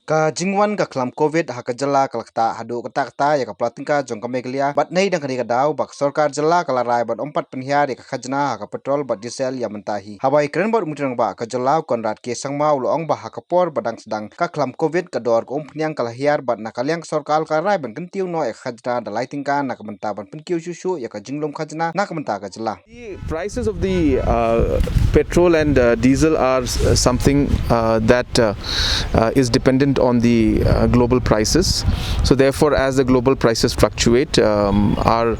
Ka jingwan ka klam COVID ha ka jala kalakta hadu kata ya ka platingka jong ka meglia bat nei dang ka daw bak sarkar jala kala rai bat ompat penhiar ya ka khajna ha ka petrol bat diesel ya mentahi habai kren bat mutrang ba ka jala konrat ke sangma ulo ong ba ha ka por badang sedang ka klam COVID ka dor ko umphnyang kala hiar bat na kalyang sarkar ka rai ban kentiu no ya khajna da laitingka na ka menta ban penkiu shushu ya ka jinglom khajna na ka menta ka jala. The prices of the petrol and diesel are something that is dependent on the global prices. So therefore, as the global prices fluctuate, the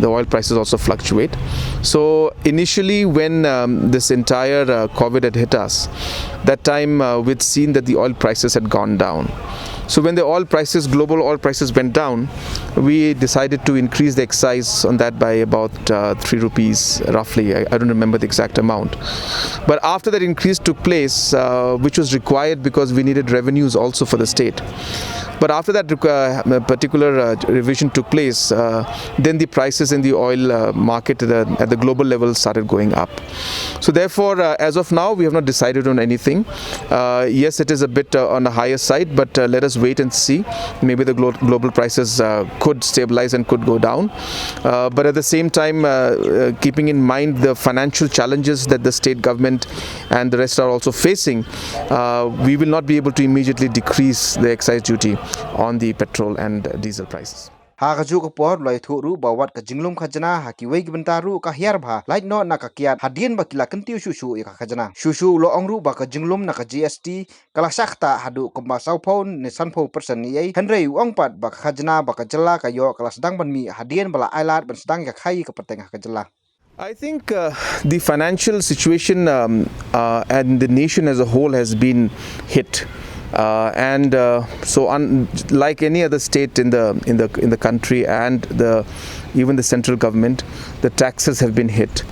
oil prices also fluctuate. So initially, when this entire COVID had hit us, that time we'd seen that the oil prices had gone down. So when the global oil prices went down, we decided to increase the excise on that by about 3 rupees roughly. I don't remember the exact amount. But after that increase took place, which was required because we needed revenues also for the state. But after that particular revision took place, then the prices in the oil market at the global level started going up. So therefore, as of now, we have not decided on anything. Yes, it is a bit on the higher side, but let us wait and see. Maybe the global prices could stabilize and could go down. But at the same time, keeping in mind the financial challenges that the state government and the rest are also facing, we will not be able to immediately decrease the excise duty on the petrol and diesel prices. Ha ka ju ka por loi thu ru bawat ka jinglum khajna ha ki wei bentaru ka hiar bha light no na ka kiat hadien ba kila kentiu shushu ya ka khajna shushu lo ong ru ba ka jinglum na ka GST kala sakta hadu ka ba sau phone ni san pho persen ni ei henrei ong pat ba ka khajna ba ka jela ka yo kala sedang ban mi hadien bala ailat ban sedang ya khai ka pateng ka jela. I think the financial situation and the nation as a whole has been hit. Like any other state in the country and even the central government, the taxes have been hit.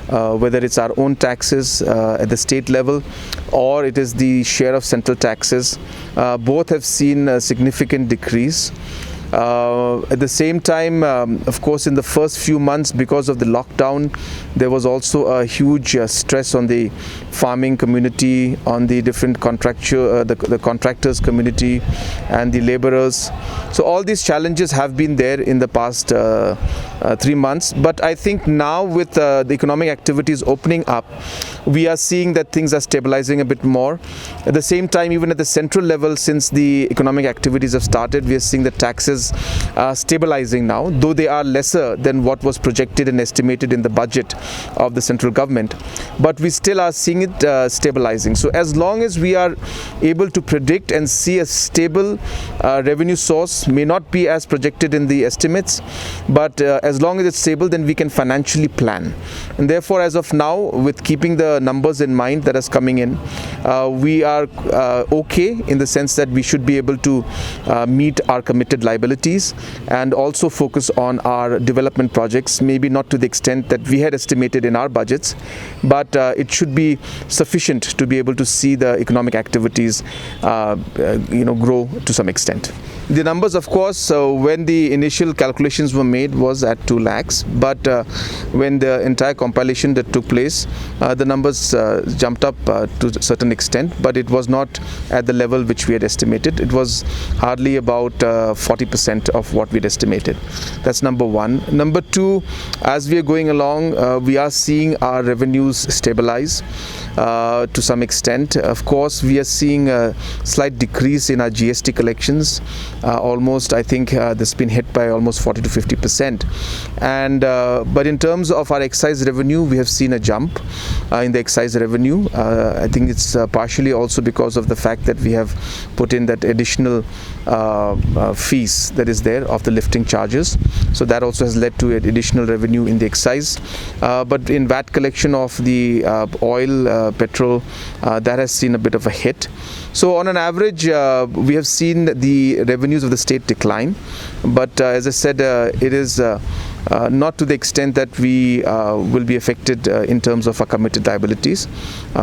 Whether it's our own taxes at the state level or it is the share of central taxes, both have seen a significant decrease. At the same time, of course, in the first few months, because of the lockdown, there was also a huge stress on the farming community, on the different the contractors community and the laborers. So all these challenges have been there in the past 3 months. But I think now with the economic activities opening up, we are seeing that things are stabilizing a bit more. At the same time, even at the central level, since the economic activities have started, we are seeing the taxes stabilizing now, though they are lesser than what was projected and estimated in the budget of the central government. But we still are seeing it stabilizing. So as long as we are able to predict and see a stable revenue source, may not be as projected in the estimates, but as long as it's stable, then we can financially plan. And therefore, as of now, with keeping the numbers in mind that is coming in, we are okay in the sense that we should be able to meet our committed liabilities and also focus on our development projects, maybe not to the extent that we had estimated in our budgets, but it should be sufficient to be able to see the economic activities grow to some extent. The numbers, of course, when the initial calculations were made was at 2 lakhs, but when the entire compilation that took place, the numbers jumped up to a certain extent, but it was not at the level which we had estimated. It was hardly about 40% of what we had estimated. That's number one. Number two, as we are going along, we are seeing our revenues stabilize to some extent. Of course, we are seeing a slight decrease in our GST collections. Almost, I think this has been hit by almost 40 to 50%. But in terms of our excise revenue, we have seen a jump in the excise revenue. I think it's partially also because of the fact that we have put in that additional fees that is there of the lifting charges. So that also has led to additional revenue in the excise. But in VAT collection of the oil, petrol, that has seen a bit of a hit. So on an average, we have seen the revenues of the state decline. But as I said, it is not to the extent that we will be affected in terms of our committed liabilities.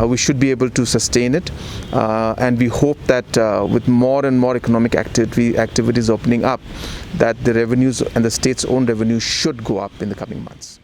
We should be able to sustain it, and we hope that with more and more economic activities opening up, that the revenues and the state's own revenue should go up in the coming months.